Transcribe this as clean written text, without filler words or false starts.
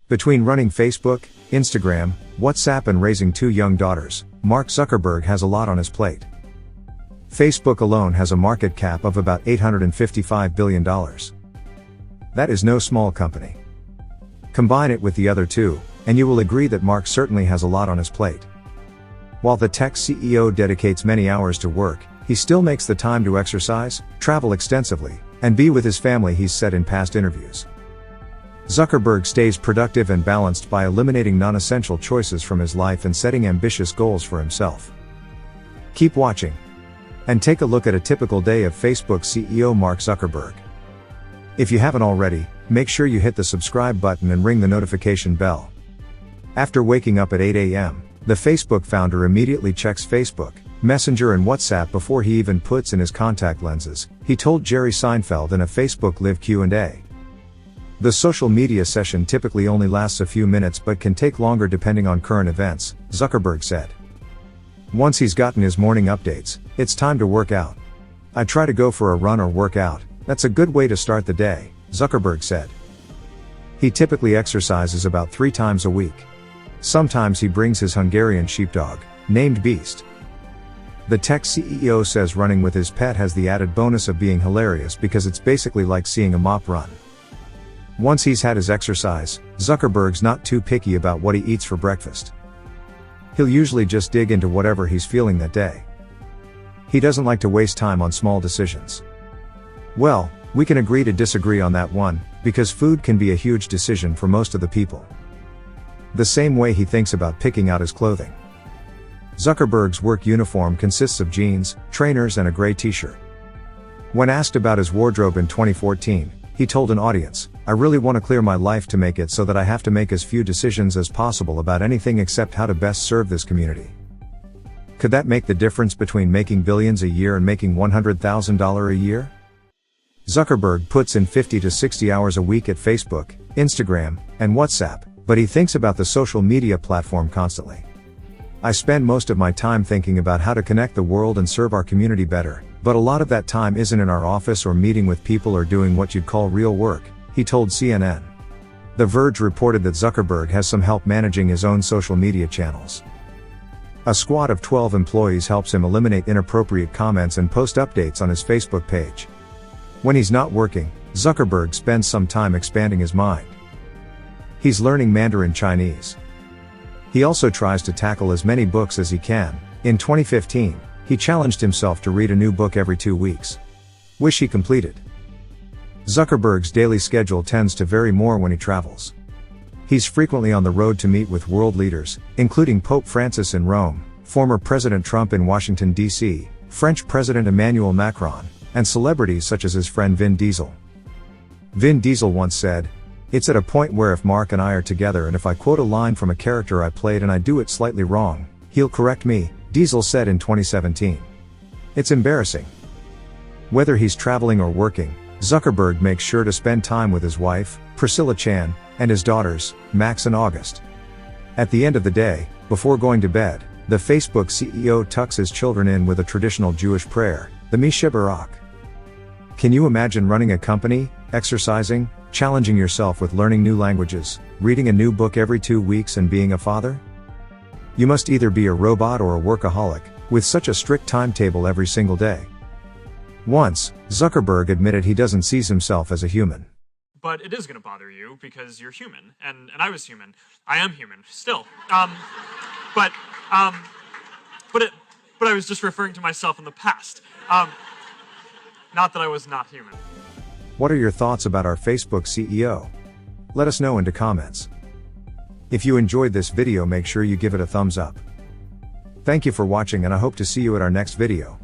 Between running Facebook, Instagram, WhatsApp and raising 2 young daughters, Mark Zuckerberg has a lot on his plate. Facebook alone has a market cap of about $855 billion. That is no small company. Combine it with the other two, and you will agree that Mark certainly has a lot on his plate. While the tech CEO dedicates many hours to work, he still makes the time to exercise, travel extensively, and be with his family, he's said in past interviews. Zuckerberg stays productive and balanced by eliminating non-essential choices from his life and setting ambitious goals for himself. Keep watching. And take a look at a typical day of Facebook CEO Mark Zuckerberg. If you haven't already, make sure you hit the subscribe button and ring the notification bell. After waking up at 8 a.m., the Facebook founder immediately checks Facebook, Messenger and WhatsApp before he even puts in his contact lenses, he told Jerry Seinfeld in a Facebook Live Q&A. The social media session typically only lasts a few minutes but can take longer depending on current events, Zuckerberg said. Once he's gotten his morning updates, it's time to work out. I try to go for a run or work out, that's a good way to start the day, Zuckerberg said. He typically exercises about 3 times a week. Sometimes he brings his Hungarian sheepdog, named Beast. The tech CEO says running with his pet has the added bonus of being hilarious because it's basically like seeing a mop run. Once he's had his exercise, Zuckerberg's not too picky about what he eats for breakfast. He'll usually just dig into whatever he's feeling that day. He doesn't like to waste time on small decisions. Well, we can agree to disagree on that one, because food can be a huge decision for most of the people. The same way he thinks about picking out his clothing. Zuckerberg's work uniform consists of jeans, trainers and a gray t-shirt. When asked about his wardrobe in 2014, he told an audience, "I really want to clear my life to make it so that I have to make as few decisions as possible about anything except how to best serve this community." Could that make the difference between making billions a year and making $100,000 a year? Zuckerberg puts in 50 to 60 hours a week at Facebook, Instagram, and WhatsApp, but he thinks about the social media platform constantly. "I spend most of my time thinking about how to connect the world and serve our community better, but a lot of that time isn't in our office or meeting with people or doing what you'd call real work," he told CNN. The Verge reported that Zuckerberg has some help managing his own social media channels. A squad of 12 employees helps him eliminate inappropriate comments and post updates on his Facebook page. When he's not working, Zuckerberg spends some time expanding his mind. He's learning Mandarin Chinese. He also tries to tackle as many books as he can. In 2015, he challenged himself to read a new book every 2 weeks. Wish he completed. Zuckerberg's daily schedule tends to vary more when he travels. He's frequently on the road to meet with world leaders, including Pope Francis in Rome, former President Trump in Washington, D.C., French President Emmanuel Macron, and celebrities such as his friend Vin Diesel. Vin Diesel once said, "It's at a point where if Mark and I are together and if I quote a line from a character I played and I do it slightly wrong, he'll correct me," Diesel said in 2017. It's embarrassing. Whether he's traveling or working, Zuckerberg makes sure to spend time with his wife, Priscilla Chan, and his daughters, Max and August. At the end of the day, before going to bed, the Facebook CEO tucks his children in with a traditional Jewish prayer, the Mishe Barak. Can you imagine running a company, exercising, challenging yourself with learning new languages, reading a new book every 2 weeks and being a father? You must either be a robot or a workaholic, with such a strict timetable every single day. Once, Zuckerberg admitted he doesn't see himself as a human. But it is going to bother you because you're human, and I was human. I am human, still. But I was just referring to myself in the past. Not that I was not human. What are your thoughts about our Facebook CEO? Let us know in the comments. If you enjoyed this video, make sure you give it a thumbs up. Thank you for watching and I hope to see you at our next video.